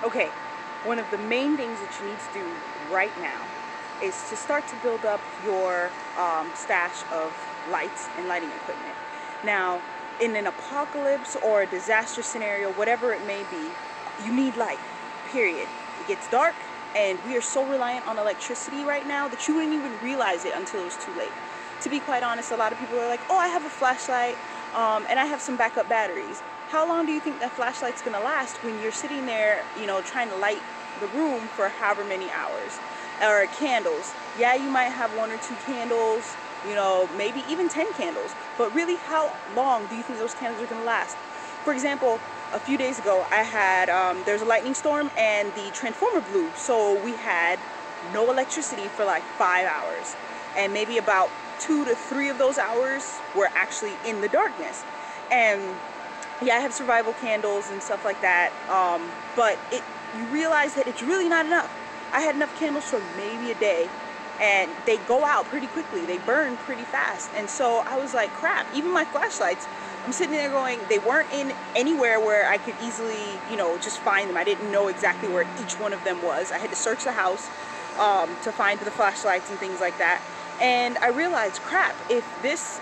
Okay, one of the main things that you need to do right now is to start to build up your stash of lights and lighting equipment. Now, in an apocalypse or a disaster scenario, whatever it may be, you need light, period. It gets dark, and we are so reliant on electricity right now that you wouldn't even realize it until it was too late. To be quite honest, a lot of people are like, oh, I have a flashlight and I have some backup batteries. How long do you think that flashlight's gonna last when you're sitting there, you know, trying to light the room for however many hours? Or candles. Yeah, you might have 1 or 2 candles, you know, maybe even 10 candles. But really, how long do you think those candles are gonna last? For example, a few days ago, I had, there's a lightning storm and the transformer blew. So we had no electricity for like 5 hours. And maybe about 2 to 3 of those hours were actually in the darkness. And yeah, I have survival candles and stuff like that, but you realize that it's really not enough. I had enough candles for maybe a day, and they go out pretty quickly. They burn pretty fast. And so I was like, crap, even my flashlights, I'm sitting there going, they weren't in anywhere where I could easily, you know, just find them. I didn't know exactly where each one of them was. I had to search the house to find the flashlights and things like that. And I realized, crap, if this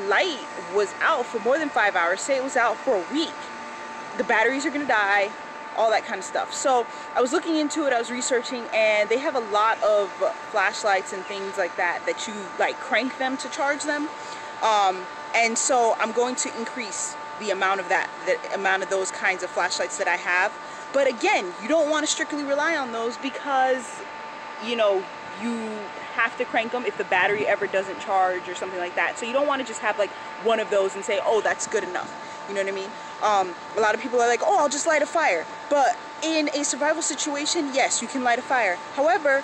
light was out for more than 5 hours, say it was out for a week, the batteries are gonna die, all that kind of stuff. So I was looking into it, I was researching, and they have a lot of flashlights and things like that that you like crank them to charge them. And so I'm going to increase the amount of the amount of those kinds of flashlights that I have. But again, you don't want to strictly rely on those because, you know, you have to crank them if the battery ever doesn't charge or something like that. So you don't want to just have like one of those and say, oh, that's good enough. You know what I mean? A lot of people are like, oh, I'll just light a fire. But in a survival situation, yes, you can light a fire. However,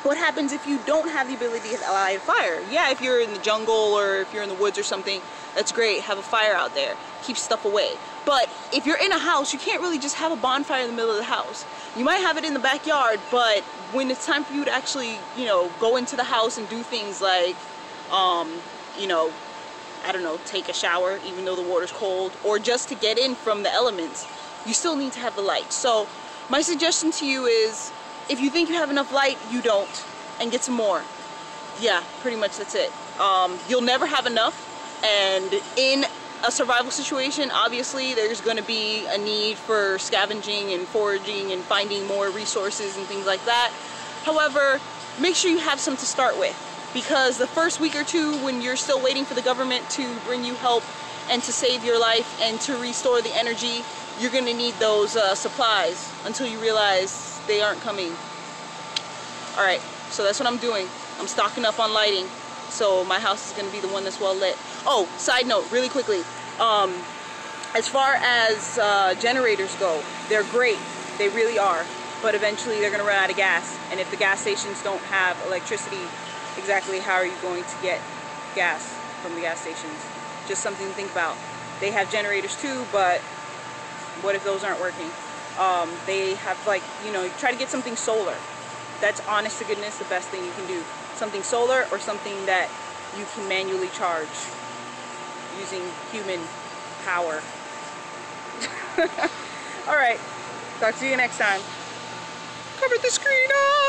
what happens if you don't have the ability to light a fire? Yeah, if you're in the jungle or if you're in the woods or something, that's great. Have a fire out there. Keep stuff away. But if you're in a house, you can't really just have a bonfire in the middle of the house. You might have it in the backyard, but when it's time for you to actually, you know, go into the house and do things like, you know, I don't know, take a shower even though the water's cold, or just to get in from the elements, you still need to have the light. So my suggestion to you is, if you think you have enough light, you don't, and get some more. Yeah, pretty much that's it. You'll never have enough, and in a survival situation, obviously there's going to be a need for scavenging and foraging and finding more resources and things like that. However, make sure you have some to start with, because the first week or two when you're still waiting for the government to bring you help and to save your life and to restore the energy, you're going to need those supplies until you realize they aren't coming. Alright, so that's what I'm doing. I'm stocking up on lighting, so my house is going to be the one that's well lit. Oh, side note, really quickly, as far as generators go, they're great, they really are, but eventually they're going to run out of gas, and if the gas stations don't have electricity, exactly how are you going to get gas from the gas stations? Just something to think about. They have generators too, but what if those aren't working? They have, like, you know, try to get something solar. That's, honest to goodness, the best thing you can do. Something solar or something that you can manually charge using human power. Alright, talk to you next time. Cover the screen up!